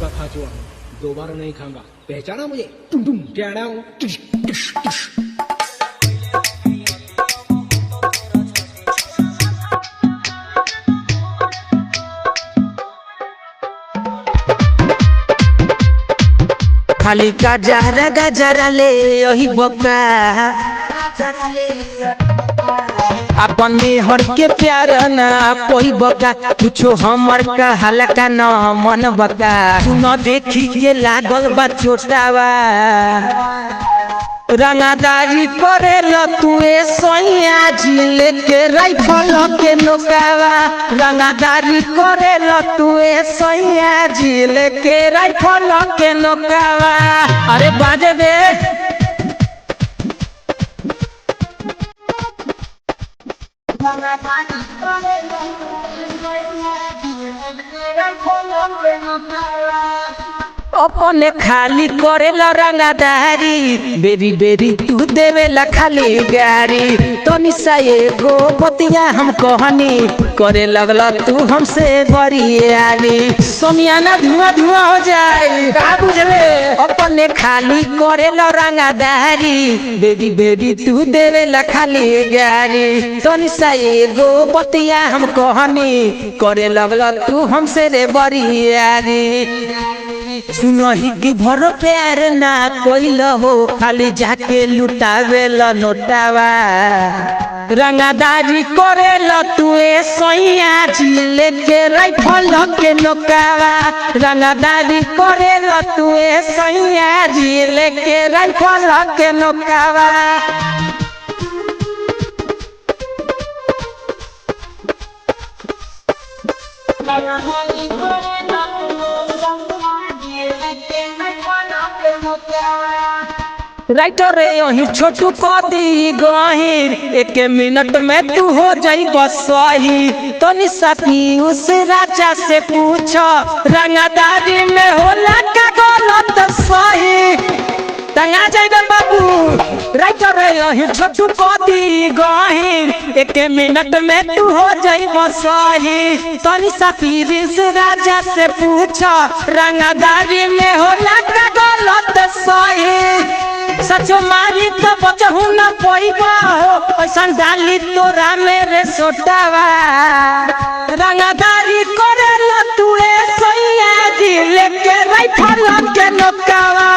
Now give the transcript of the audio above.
का खा चुका हूँ, दोबारा नहीं खाऊंगा। पहचाना मुझे? टुम टुम टेढ़ा हूँ। खाली गजरा गजरा ले यही बका अपन मेहर के प्यार ना कोई बका कुछो हमर का हल्का न मन बका न देखी के लागल बा छोटावा रंगादारी करेल तुए सोया झील के राइफल के नोकावा रंगादारी करेल तुए सोया झील के राइफल के नोकावा अरे बाजे दे रंगादारी करेल तुए सोया झील के राइफल के नोकावा अपने खाली करेला रंगादारी बेरी बेरी तू देवेला खाली गारी तो निशा एगो बतिया हम कहनी करे लगला तू हमसे बड़ी यारी सोमियाना धुआं धुआं हो जाए का बुझले अपने खाली करेला रंगादारी बेरी बेरी तू देवेला खाली गारी तो निशा एगो बतिया हम कहनी करे लगला तू हमसे रे बड़ी यारी सुनही की भरो प्यार ना कोई हो खाली जाके लुटावे ल नोटावा रंगादारी करे ल तुए सोया झील के राइफल के नोकावा रंगादारी करे ल तुए सोया झील के राइफल के नोकावा राइटर रे यही छोटू कदी गहिर एक मिनट में तू हो जाई बसही तो निशा उस राजा से पूछो रंगादारी में होला का गलत सही तंगा जाइबे बाबू राइटर रे यही छोटू कदी गहिर एक मिनट में तू हो जाई बसही तो निशा उस राजा से पूछो रंगादारी में होला का गलत सही सचो मारी तो बचहु न पइबा ऐसा डाली तोरा मेरे सोटावा रंगादारी करे ल तुए सोया दिल के राइफल के नोकावा